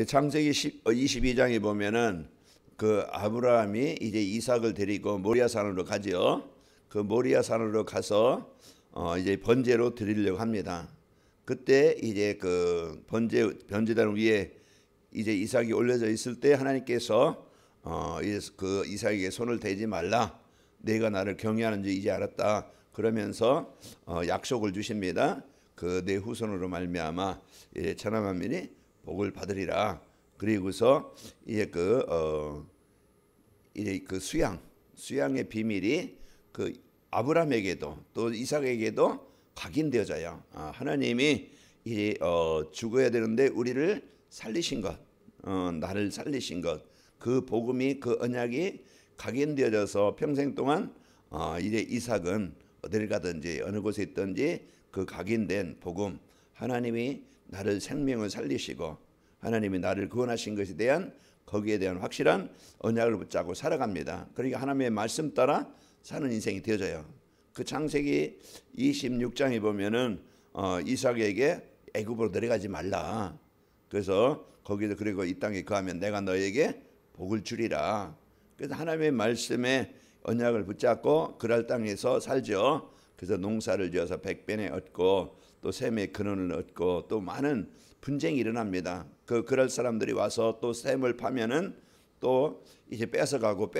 창세기 22장에 보면은 그 아브라함이 이제 이삭을 데리고 모리아 산으로 가죠. 그 모리아 산으로 가서 이제 번제로 드리려고 합니다. 그때 이제 그 번제단 위에 이제 이삭이 올려져 있을 때 하나님께서 그 이삭에게 손을 대지 말라. 내가 나를 경외하는 줄 이제 알았다. 그러면서 약속을 주십니다. 그 내 후손으로 말미암아 천하 만민이 복을 받으리라. 그리고서 이제 그 수양의 비밀이 그 아브라함에게도 또 이삭에게도 각인되어져요. 하나님이 이제 죽어야 되는데 우리를 살리신 것, 나를 살리신 것, 그 복음이 그 언약이 각인되어져서 평생 동안 이제 이삭은 어딜 가든지 어느 곳에 있든지 그 각인된 복음, 하나님이 나를 생명을 살리시고 하나님이 나를 구원하신 것에 대한 거기에 대한 확실한 언약을 붙잡고 살아갑니다. 그러니까 하나님의 말씀 따라 사는 인생이 되어져요. 그 창세기 26장에 보면은 이삭에게 애굽으로 내려가지 말라. 그래서 거기서 그리고 이 땅에 거하면 내가 너에게 복을 주리라. 그래서 하나님의 말씀에 언약을 붙잡고 그랄 땅에서 살죠. 그래서 농사를 지어서 백배에 얻고 또 셈의 근원을 얻고 또 많은 분쟁이 일어납니다. 그럴 사람들이 와서 또 셈을 파면은 또 이제 뺏어가고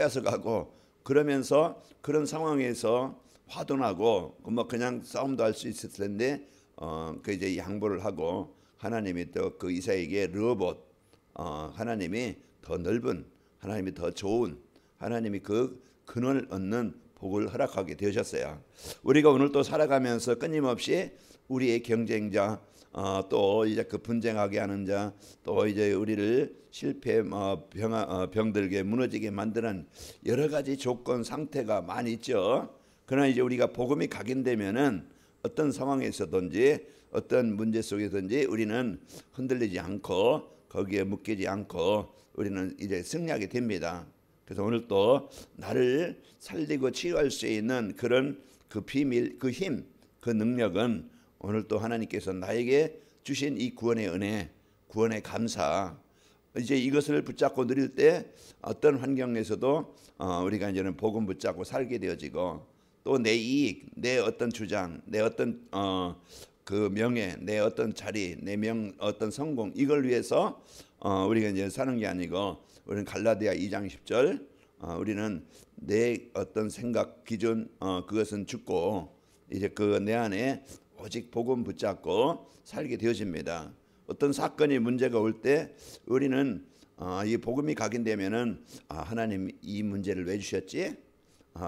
그러면서 그런 상황에서 화도 나고 뭐 그냥 싸움도 할 수 있을 텐데 그 이제 양보를 하고 하나님이 또 그 이삭에게 르호봇 하나님이 더 넓은 하나님이 더 좋은 하나님이 그 근원을 얻는 복을 허락하게 되셨어요. 우리가 오늘 또 살아가면서 끊임없이 우리의 경쟁자 또 이제 그 분쟁하게 하는 자 또 이제 우리를 실패 병들게 무너지게 만드는 여러 가지 조건 상태가 많이 있죠. 그러나 이제 우리가 복음이 각인되면은 어떤 상황에서든지 어떤 문제 속에든지 우리는 흔들리지 않고 거기에 묶이지 않고 우리는 이제 승리하게 됩니다. 그래서 오늘 또 나를 살리고 치유할 수 있는 그런 그 비밀, 그 힘, 그 능력은 오늘 또 하나님께서 나에게 주신 이 구원의 은혜, 구원의 감사, 이제 이것을 붙잡고 누릴 때 어떤 환경에서도 우리가 이제는 복음 붙잡고 살게 되어지고 또 내 이익, 내 어떤 주장, 내 어떤 그 명예, 내 어떤 자리, 내 어떤 성공 이걸 위해서 우리가 이제 사는 게 아니고 우리는 갈라디아 2장 10절 우리는 내 어떤 생각 기준 그것은 죽고 이제 그 내 안에 오직 복음 붙잡고 살게 되어집니다. 어떤 사건이 문제가 올 때 우리는 이 복음이 각인되면은 하나님 이 문제를 왜 주셨지?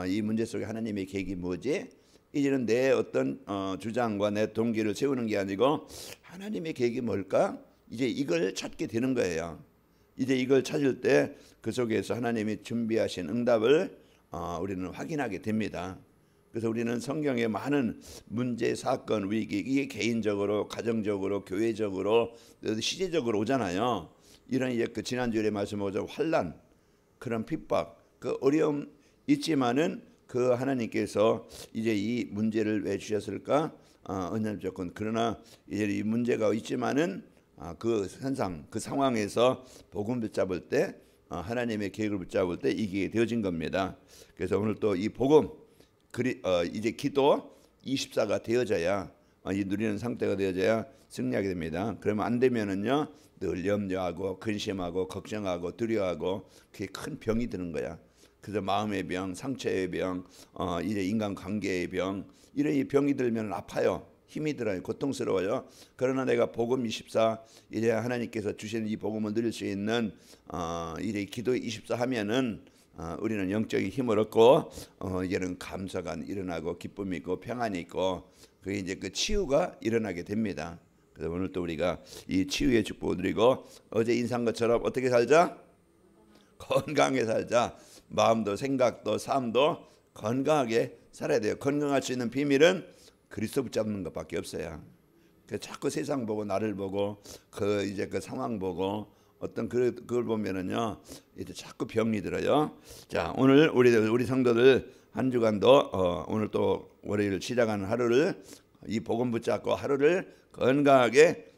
이 문제 속에 하나님의 계획이 뭐지? 이제는 내 어떤 주장과 내 동기를 세우는 게 아니고 하나님의 계획이 뭘까? 이제 이걸 찾게 되는 거예요. 이제 이걸 찾을 때 그 속에서 하나님이 준비하신 응답을 우리는 확인하게 됩니다. 그래서 우리는 성경의 많은 문제, 사건, 위기 이게 개인적으로, 가정적으로, 교회적으로, 시대적으로 오잖아요. 이런 이제 그 지난주에 말씀하신 환난, 그런 핍박, 그 어려움 있지만은 그 하나님께서 이제 이 문제를 왜 주셨을까? 언약 조건. 그러나 이제 이 문제가 있지만은 그 현상, 그 상황에서 복음 붙잡을 때 하나님의 계획을 붙잡을 때 이기게 되어진 겁니다. 그래서 오늘 또 이 복음 이제 기도 24가 되어져야 이 누리는 상태가 되어져야 승리하게 됩니다. 그러면 안 되면은요 늘 염려하고 근심하고 걱정하고 두려워하고 그게 큰 병이 드는 거야. 그래서 마음의 병, 상처의 병, 이제 인간관계의 병 이런 이 병이 들면 아파요. 힘이 들어요. 고통스러워요. 그러나 내가 복음 24 이제 하나님께서 주시는 이 복음을 누릴 수 있는 이제 기도 24 하면은 우리는 영적인 힘을 얻고 이제는 감사가 일어나고 기쁨이 있고 평안이 있고 그게 이제 그 치유가 일어나게 됩니다. 그래서 오늘 또 우리가 이 치유의 축복을 누리고 어제 인사한 것처럼 어떻게 살자? 건강하게 살자. 마음도 생각도 삶도 건강하게 살아야 돼요. 건강할 수 있는 비밀은 그리스도 붙잡는 것밖에 없어요. 자꾸 세상 보고 나를 보고 이제 그 상황 보고 어떤 그걸 보면은요 이제 자꾸 병이 들어요. 자 오늘 우리 성도들 한 주간도 오늘 또 월요일 시작하는 하루를 이 복음 붙잡고 하루를 건강하게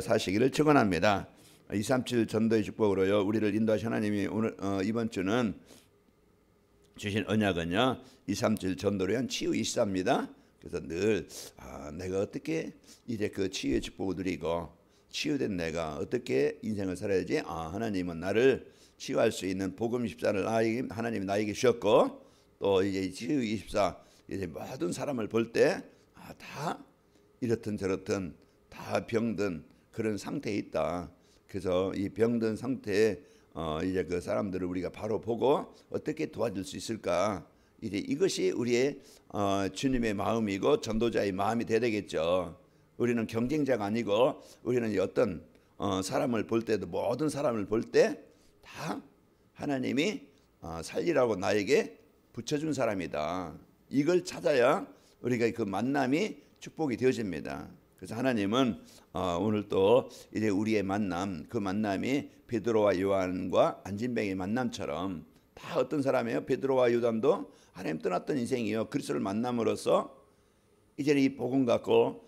사시기를 축원합니다. 237 전도의 축복으로요 우리를 인도하신 하나님이 오늘 이번 주는 주신 언약은요 237 전도를 위한 치유 24입니다. 그래서 늘 내가 어떻게 이제 그 치유의 축복을 누리고 치유된 내가 어떻게 인생을 살아야지? 하나님은 나를 치유할 수 있는 복음 24를 하나님이 나에게 주셨고 또 이제 치유 24 이제 모든 사람을 볼 때 다 이렇든 저렇든 다 병든 그런 상태에 있다. 그래서 이 병든 상태에 이제 그 사람들을 우리가 바로 보고 어떻게 도와줄 수 있을까? 이제 이것이 우리의 주님의 마음이고 전도자의 마음이 돼야 되겠죠. 우리는 경쟁자가 아니고 우리는 어떤 사람을 볼 때도 모든 사람을 볼 때 다 하나님이 살리라고 나에게 붙여준 사람이다. 이걸 찾아야 우리가 그 만남이 축복이 되어집니다. 그래서 하나님은 오늘 또 이제 우리의 만남, 그 만남이 베드로와 요한과 안진뱅의 만남처럼 다 어떤 사람이에요? 베드로와 요한도 하나님 떠났던 인생이요. 그리스도를 만남으로써 이제 이 복음 갖고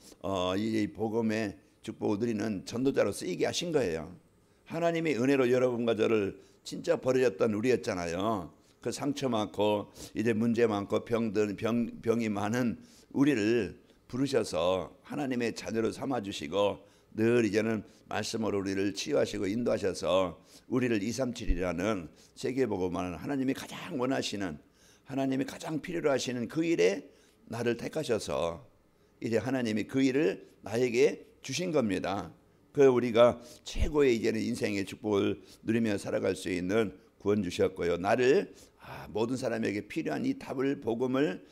이제 이 복음의 축복을 누리는 전도자로 쓰이게 하신 거예요. 하나님의 은혜로 여러분과 저를 진짜 버려졌던 우리였잖아요. 그 상처 많고 이제 문제 많고 병이 많은 우리를 부르셔서 하나님의 자녀로 삼아주시고 늘 이제는 말씀으로 우리를 치유하시고 인도하셔서 우리를 237이라는 세계복음을 하나님이 가장 원하시는 하나님이 가장 필요로 하시는 그 일에 나를 택하셔서 이제 하나님이 그 일을 나에게 주신 겁니다. 그 우리가 최고의 이제는 인생의 축복을 누리며 살아갈 수 있는 구원 주셨고요. 나를 모든 사람에게 필요한 이 답을 복음을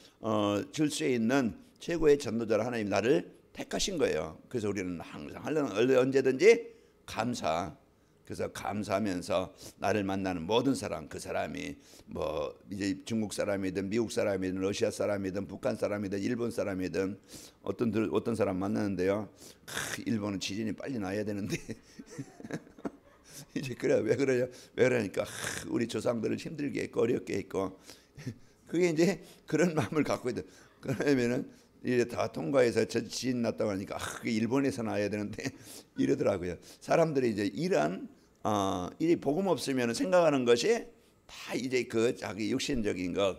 줄 수 있는 최고의 전도자로 하나님 나를 택하신 거예요. 그래서 우리는 항상 언제든지 그래서 감사하면서 나를 만나는 모든 사람, 그 사람이 뭐 이제 중국 사람이든 미국 사람이든 러시아 사람이든 북한 사람이든 일본 사람이든 어떤 사람 만나는데요. 일본은 지진이 빨리 나야 되는데 이제 그래 왜 그러니까 우리 조상들을 힘들게 했고 어렵게 했고 그게 이제 그런 마음을 갖고 있다. 그러면은 이제 다 통과해서 저 지진 났다고 하니까 그게 일본에서 나야 되는데 이러더라고요. 사람들이 이제 이런 이 복음 없으면 생각하는 것이 다 이제 그 자기 육신적인 것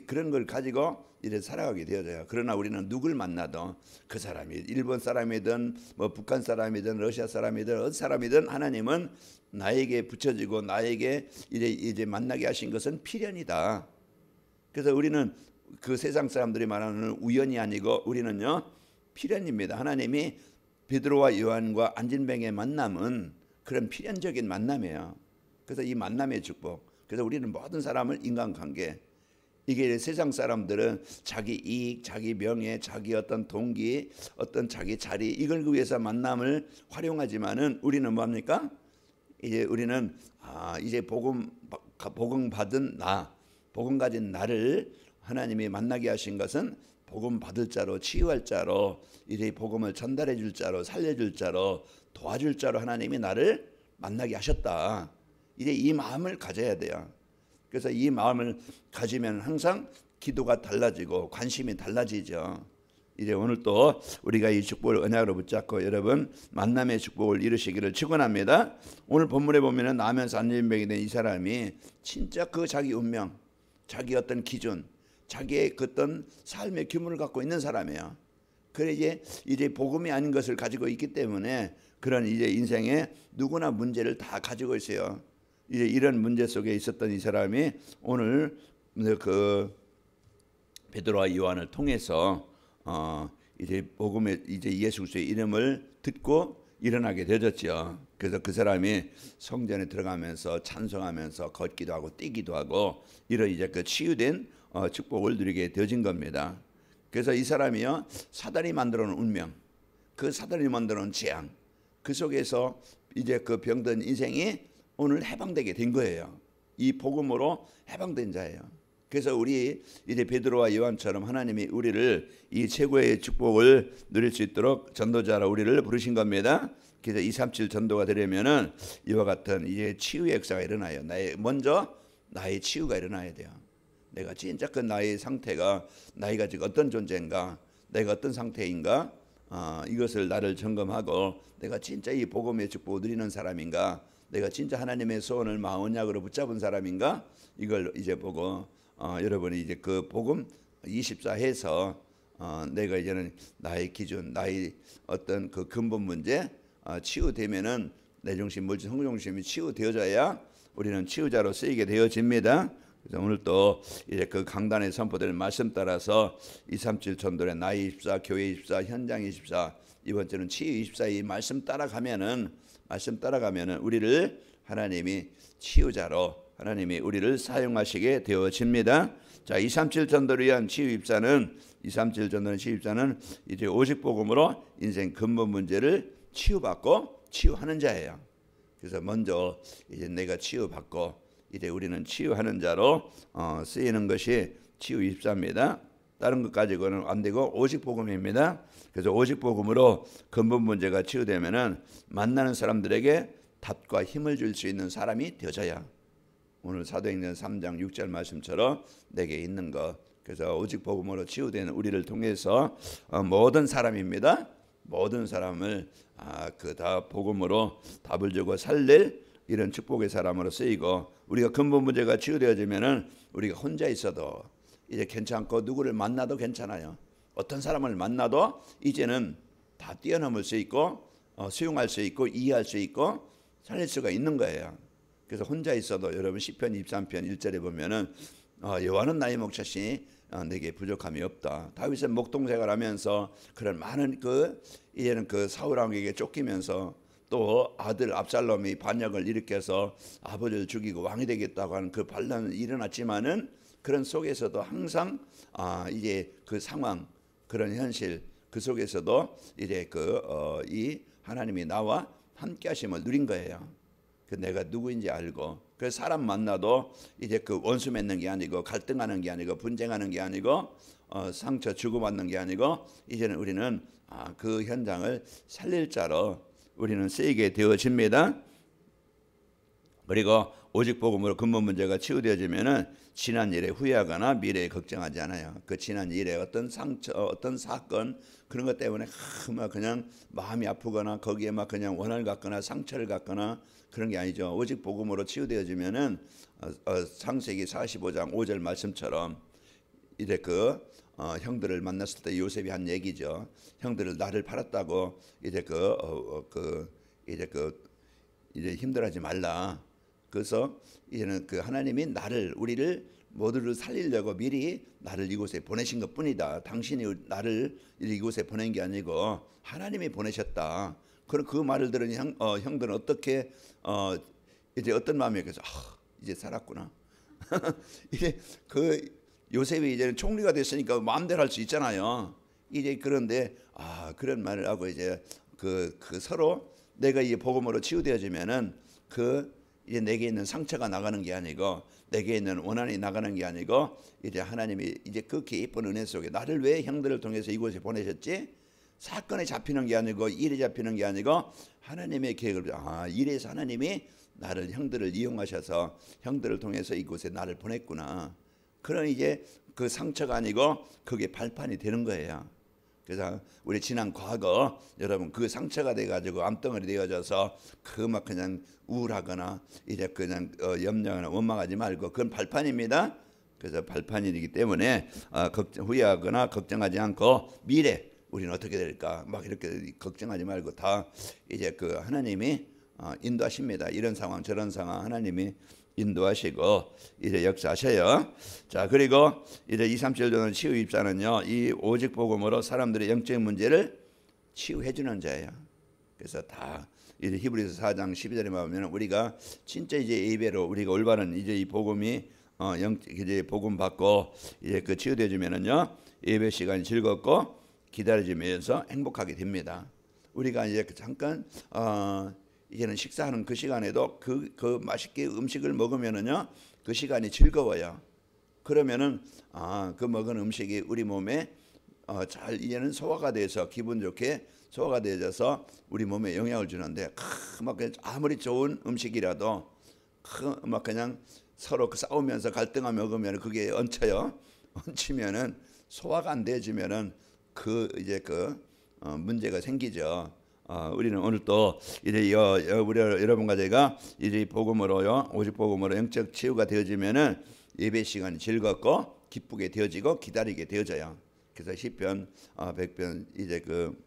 그런 걸 가지고 이제 살아가게 되어져요. 그러나 우리는 누굴 만나도 그 사람이 일본 사람이든 뭐 북한 사람이든 러시아 사람이든 어느 사람이든 하나님은 나에게 붙여지고 나에게 이제 만나게 하신 것은 필연이다. 그래서 우리는 그 세상 사람들이 말하는 우연이 아니고 우리는요 필연입니다. 하나님이 베드로와 요한과 안진뱅의 만남은 그런 필연적인 만남이에요. 그래서 이 만남의 축복. 그래서 우리는 모든 사람을 인간관계 이게 세상 사람들은 자기 이익, 자기 명예, 자기 어떤 동기, 어떤 자기 자리 이걸 위해서 만남을 활용하지만은 우리는 뭡니까? 이제 우리는 이제 복음 받은 복음 가진 나를 하나님이 만나게 하신 것은 복음 받을 자로 치유할 자로 이제 복음을 전달해 줄 자로 살려줄 자로 도와줄 자로 하나님이 나를 만나게 하셨다. 이제 이 마음을 가져야 돼요. 그래서 이 마음을 가지면 항상 기도가 달라지고 관심이 달라지죠. 이제 오늘 또 우리가 이 축복을 언약으로 붙잡고 여러분 만남의 축복을 이루시기를 축원합니다. 오늘 본문에 보면은 나면서 안진뱅이 된 이 사람이 진짜 그 자기 운명, 자기 어떤 기준, 자기의 그 어떤 삶의 규모를 갖고 있는 사람이에요. 그래 이제 복음이 아닌 것을 가지고 있기 때문에 그런 이제 인생에 누구나 문제를 다 가지고 있어요. 이제 이런 문제 속에 있었던 이 사람이 오늘 그 베드로와 요한을 통해서 이제 복음의 이제 예수 그리스도의 이름을 듣고 일어나게 되었죠. 그래서 그 사람이 성전에 들어가면서 찬송하면서 걷기도 하고 뛰기도 하고 이런 이제 그 치유된 축복을 누리게 되어진 겁니다. 그래서 이 사람이요 사단이 만들어 놓은 운명, 그 사단이 만들어 놓은 재앙, 그 속에서 이제 그 병든 인생이 오늘 해방되게 된 거예요. 이 복음으로 해방된 자예요. 그래서 우리 이제 베드로와 요한처럼 하나님이 우리를 이 최고의 축복을 누릴 수 있도록 전도자라 우리를 부르신 겁니다. 그래서 237 전도가 되려면은 이와 같은 이제 치유의 역사가 일어나요. 먼저 나의 치유가 일어나야 돼요. 내가 진짜 그 나의 상태가 나이가 지금 어떤 존재인가, 내가 어떤 상태인가, 이것을 나를 점검하고 내가 진짜 이 복음의 축복을 누리는 사람인가, 내가 진짜 하나님의 소원을 마음언약으로 붙잡은 사람인가, 이걸 이제 보고 여러분이 이제 그 복음 24해서 내가 이제는 나의 기준, 나의 어떤 그 근본 문제 치유되면은 내 중심, 물질, 성공 중심이 치유되어져야 우리는 치유자로 쓰이게 되어집니다. 그래서 오늘 또 이제 그 강단에 선포될 말씀 따라서 237 전도의 나이 24, 교회 24, 현장 24, 이번 주는 치유 24 이 말씀 따라가면은 우리를 하나님이 치유자로 하나님이 우리를 사용하시게 되어집니다. 자, 237 전도를 위한 치유 24는 237 전도는 치유 24는 이제 오직 복음으로 인생 근본 문제를 치유받고 치유하는 자예요. 그래서 먼저 이제 내가 치유받고 이제 우리는 치유하는 자로 쓰이는 것이 치유 24입니다. 다른 것 가지고는 안 되고 오직 복음입니다. 그래서 오직 복음으로 근본 문제가 치유되면은 만나는 사람들에게 답과 힘을 줄 수 있는 사람이 되어져야 오늘 사도행전 3장 6절 말씀처럼 내게 있는 것. 그래서 오직 복음으로 치유되는 우리를 통해서 모든 사람입니다. 모든 사람을 그 다 복음으로 답을 주고 살릴 이런 축복의 사람으로 쓰이고 우리가 근본 문제가 치유되어지면은 우리가 혼자 있어도 이제 괜찮고 누구를 만나도 괜찮아요. 어떤 사람을 만나도 이제는 다 뛰어넘을 수 있고 수용할 수 있고 이해할 수 있고 살릴 수가 있는 거예요. 그래서 혼자 있어도 여러분 시편 23편 1절에 보면은 여호와는 나의 목자시니 내게 부족함이 없다. 다윗은 목동생활 하면서 그런 많은 이제는 그 사울 왕에게 쫓기면서 또 아들 압살롬이 반역을 일으켜서 아버지를 죽이고 왕이 되겠다고 하는 그 반란이 일어났지만은 그런 속에서도 항상 이제 그 상황 그런 현실 그 속에서도 이제 이 하나님이 나와 함께 하심을 누린 거예요. 그 내가 누구인지 알고 그 사람 만나도 이제 그 원수 맺는 게 아니고 갈등하는 게 아니고 분쟁하는 게 아니고 상처 주고받는 게 아니고 이제는 우리는 그 현장을 살릴 자로 우리는 쓰이게 되어집니다. 그리고 오직 복음으로 근본 문제가 치유되어지면은 지난 일에 후회하거나 미래에 걱정하지 않아요. 그 지난 일에 어떤 상처, 어떤 사건 그런 것 때문에 막 그냥 마음이 아프거나 거기에 막 그냥 원한을 갖거나 상처를 갖거나 그런 게 아니죠. 오직 복음으로 치유되어지면은 창세기 45장 5절 말씀처럼 이제 형들을 만났을 때 요셉이 한 얘기죠. 형들을 나를 팔았다고 이제 이제 힘들어하지 말라. 그래서 이제는 하나님이 우리를 모두를 살리려고 미리 나를 이곳에 보내신 것뿐이다. 당신이 나를 이곳에 보낸 게 아니고 하나님이 보내셨다. 그런 그 말을 들으니 형들은 어떻게 이제 어떤 마음이겠어? 이제 살았구나. 이제 요셉이 이제 총리가 됐으니까 마음대로 할 수 있잖아요. 이제 그런데 그런 말을 하고 이제 서로 내가 이 복음으로 치유되어지면은 이제 내게 있는 상처가 나가는 게 아니고 내게 있는 원한이 나가는 게 아니고 이제 하나님이 이제 그 깊은 은혜 속에 나를 왜 형들을 통해서 이곳에 보내셨지? 사건에 잡히는 게 아니고 일에 잡히는 게 아니고 하나님의 계획을 이래서 하나님이 형들을 이용하셔서 형들을 통해서 이곳에 나를 보냈구나. 그런 이제 그 상처가 아니고 그게 발판이 되는 거예요. 그래서 우리 지난 과거 여러분 그 상처가 돼가지고 암덩어리 되어져서 막 그냥 우울하거나 이제 그냥 염려하거나 원망하지 말고 그건 발판입니다. 그래서 발판이기 때문에 후회하거나 걱정하지 않고 미래 우리는 어떻게 될까 막 이렇게 걱정하지 말고 다 이제 하나님이 인도하십니다. 이런 상황 저런 상황 하나님이 인도하시고 이제 역사하셔요. 자, 그리고 이제 237조는 치유 입사는요. 이 오직 복음으로 사람들의 영적인 문제를 치유해 주는 자예요. 그래서 다 이제 히브리서 4장 12절에 보면 우리가 진짜 이제 예배로 우리가 올바른 이제 이 복음이 이제 복음 받고 이제 치유되어 주면은요. 예배 시간이 즐겁고 기다려지면서 행복하게 됩니다. 우리가 이제 잠깐 이제는 식사하는 그 시간에도 그 맛있게 음식을 먹으면은요 그 시간이 즐거워요. 그러면은 그 먹은 음식이 우리 몸에 잘 이제는 소화가 돼서 기분 좋게 소화가 되어져서 우리 몸에 영향을 주는데 막 아무리 좋은 음식이라도 막 그냥 서로 싸우면서 갈등하며 먹으면 그게 얹혀요. 얹히면은 소화가 안 되어지면은 이제 문제가 생기죠. 우리는 오늘 또 이제 우리 여러분과 제가 이제 복음으로요, 오직 복음으로 영적 치유가 되어지면은 예배 시간이 즐겁고 기쁘게 되어지고 기다리게 되어져요. 그래서 시편 100편 이제 그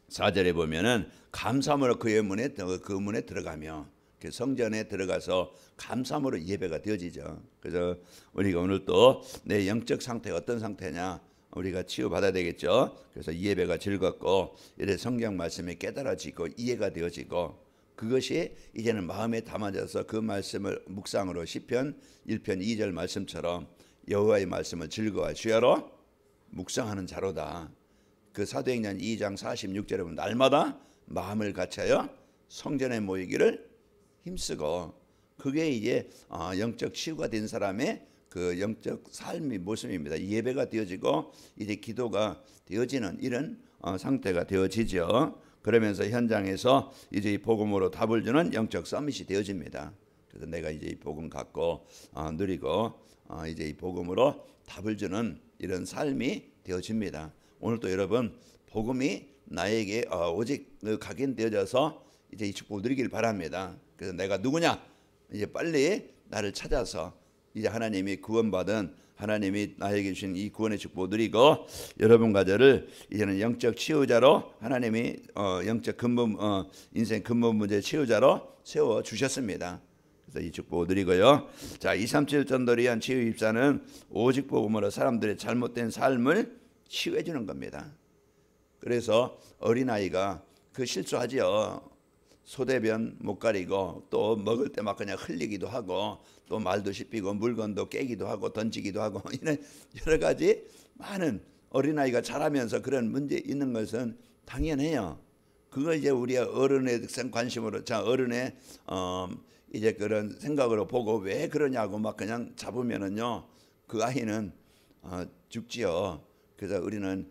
4절에 보면은 감사함으로 그의 문에 들어가며 그 성전에 들어가서 감사함으로 예배가 되어지죠. 그래서 우리가 오늘 또 내 영적 상태가 어떤 상태냐 우리가 치유받아야 되겠죠. 그래서 예배가 즐겁고 이래 성경 말씀이 깨달아지고 이해가 되어지고 그것이 이제는 마음에 담아져서 그 말씀을 묵상으로 시편 1편 2절 말씀처럼 여호와의 말씀을 즐거워 주야로 묵상하는 자로다. 그 사도행전 2장 46절에 보면 날마다 마음을 같여요 성전에 모이기를 힘쓰고 그게 이제 영적 치유가 된 사람의 그 영적 삶의 모습입니다. 예배가 되어지고 이제 기도가 되어지는 이런 상태가 되어지죠. 그러면서 현장에서 이제 이 복음으로 답을 주는 영적 서밋이 되어집니다. 그래서 내가 이제 이 복음 갖고 누리고 이제 이 복음으로 답을 주는 이런 삶이 되어집니다. 오늘도 여러분 복음이 나에게 오직 각인되어져서 이제 이 축복을 누리길 바랍니다. 그래서 내가 누구냐? 이제 빨리 나를 찾아서 이제 하나님이 구원받은 하나님이 나에게 주신 이 구원의 축복을 누리고 여러분과 저를 이제는 영적 치유자로 하나님이 영적 근본 인생 근본 문제 치유자로 세워 주셨습니다. 그래서 이 축복을 누리고요. 자, 237 전도를 위한 치유 입사는 오직 복음으로 사람들의 잘못된 삶을 치유해 주는 겁니다. 그래서 어린아이가 그 실수하지요. 소대변 못 가리고 또 먹을 때 막 그냥 흘리기도 하고 또 말도 씹히고 물건도 깨기도 하고 던지기도 하고 이런 여러 가지 많은 어린아이가 자라면서 그런 문제 있는 것은 당연해요. 그거 이제 우리 어른의 관심으로 어른의 이제 그런 생각으로 보고 왜 그러냐고 막 그냥 잡으면은요 그 아이는 죽지요. 그래서 우리는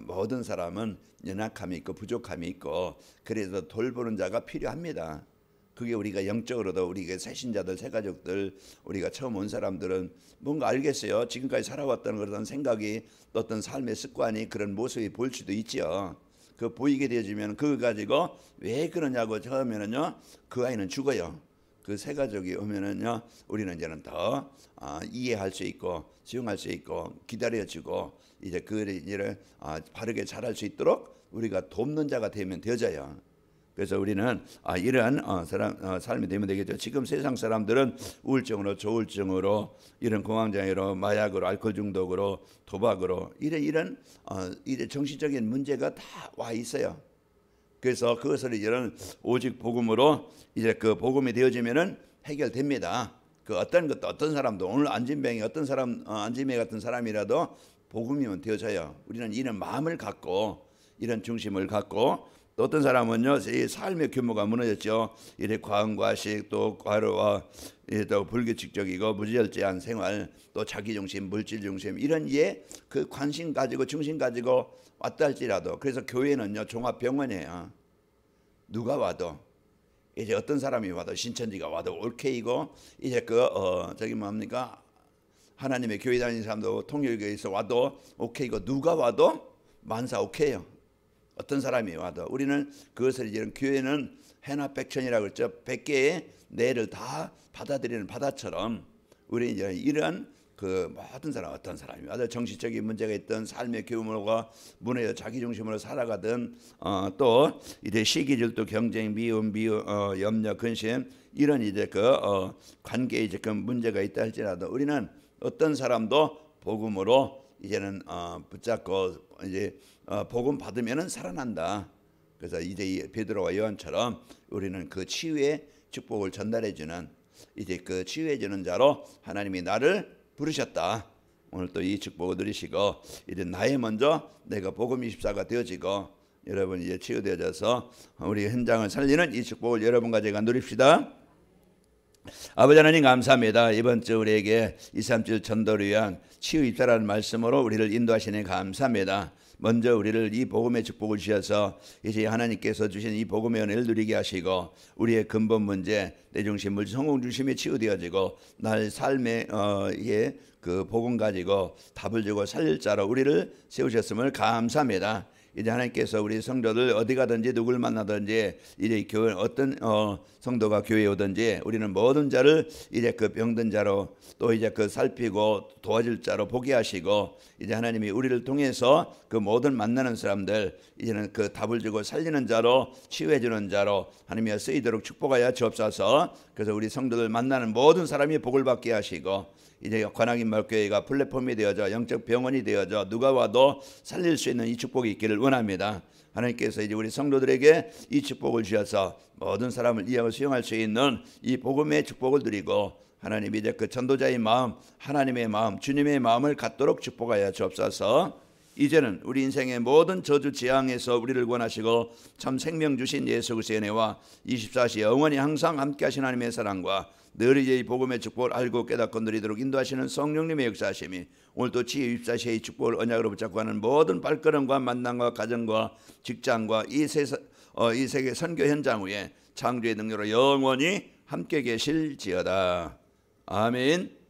모든 사람은 연약함이 있고 부족함이 있고 그래서 돌보는 자가 필요합니다. 그게 우리가 영적으로도 우리가 새신자들 새가족들 우리가 처음 온 사람들은 뭔가 알겠어요. 지금까지 살아왔던 그런 생각이 어떤 삶의 습관이 그런 모습이 보일 수도 있지요. 그 보이게 되어지면 그거 가지고 왜 그러냐고 처음에는요 그 아이는 죽어요. 그 새가족이 오면은요 우리는 이제는 더 이해할 수 있고 수용할 수 있고 기다려주고 이제 그 일을 바르게 잘할 수 있도록 우리가 돕는 자가 되면 되어져요. 그래서 우리는 이러한 삶이 되면 되겠죠. 지금 세상 사람들은 우울증으로 조울증으로 이런 공황장애로 마약으로 알코올 중독으로 도박으로 이런 정신적인 문제가 다 와 있어요. 그래서 그것을 이제는 오직 복음으로 이제 그 복음이 되어지면은 해결됩니다. 그 어떤 것도 어떤 사람도 오늘 안진뱅이 어떤 사람 안진뱅이 같은 사람이라도 복음이면 되어져요. 우리는 이런 마음을 갖고 이런 중심을 갖고 또 어떤 사람은요 이 삶의 규모가 무너졌죠. 이래 과음과식 또 과로와 또 불규칙적이고 무절제한 생활 또 자기 중심 물질 중심 이런 그 관심 가지고 중심 가지고 왔다 할지라도 그래서 교회는요 종합병원이에요. 누가 와도 이제 어떤 사람이 와도 신천지가 와도 오케이고 이제 저기 뭡니까 하나님의 교회 다니는 사람도 통일교회에서 와도 오케이고 누가 와도 만사 오케이요. 어떤 사람이 와도 우리는 그것을 이제 교회는 해나 백천이라고 그랬죠. 100개의 뇌를 다 받아들이는 바다처럼 우리 이제 이런 그 모든 사람 어떤 사람이 와도 정신적인 문제가 있던 삶의 규모가 무너져 자기 중심으로 살아가든 또 이제 시기질투 경쟁 미움 염려 근심 이런 이제 관계에 이제 그 문제가 있다 할지라도 우리는 어떤 사람도 복음으로 이제는 붙잡고 이제 복음 받으면은 살아난다. 그래서 이제 베드로와 요한처럼 우리는 그 치유의 축복을 전달해주는 이제 그 치유해주는 자로 하나님이 나를 부르셨다. 오늘 또 이 축복을 누리시고 이제 나의 먼저 내가 복음 24가 되어지고 여러분 이제 치유되어져서 우리 현장을 살리는 이 축복을 여러분과 제가 누립시다. 아버지 하나님 감사합니다. 이번 주 우리에게 237 전도를 위한 치유 입사라는 말씀으로 우리를 인도하시니 감사합니다. 먼저 우리를 이 복음의 축복을 주셔서 이제 하나님께서 주신 이 복음의 은혜를 누리게 하시고 우리의 근본 문제 내 중심 물질 성공 중심이 치유되어지고 날 삶의 그 복음 가지고 답을 주고 살릴 자로 우리를 세우셨음을 감사합니다. 이제 하나님께서 우리 성도들 어디 가든지 누굴 만나든지 이제 교회 어떤 성도가 교회에 오든지 우리는 모든 자를 이제 그 병든 자로 또 이제 그 살피고 도와줄 자로 보게 하시고 이제 하나님이 우리를 통해서 그 모든 만나는 사람들 이제는 그 답을 주고 살리는 자로 치유해 주는 자로 하나님이 쓰이도록 축복하여 주옵소서. 그래서 우리 성도들 만나는 모든 사람이 복을 받게 하시고 이제 관악인 마을교회가 플랫폼이 되어져 영적 병원이 되어져 누가 와도 살릴 수 있는 이 축복이 있기를 원합니다. 하나님께서 이제 우리 성도들에게 이 축복을 주셔서 모든 사람을 이해하고 수용할 수 있는 이 복음의 축복을 드리고 하나님 이제 그 전도자의 마음, 하나님의 마음, 주님의 마음을 갖도록 축복하여 주옵소서. 이제는 우리 인생의 모든 저주 재앙에서 우리를 구원하시고 참 생명 주신 예수 그리스도의 은혜와 24시 영원히 항상 함께 하신 하나님의 사랑과 늘 이제 이 복음의 축복을 알고 깨닫고 누리도록 인도하시는 성령님의 역사하심이 오늘도 지혜 24시의 축복을 언약으로 붙잡고 하는 모든 발걸음과 만남과 가정과 직장과 이 세계 선교 현장 위에 창조의 능력으로 영원히 함께 계실지어다. 아멘.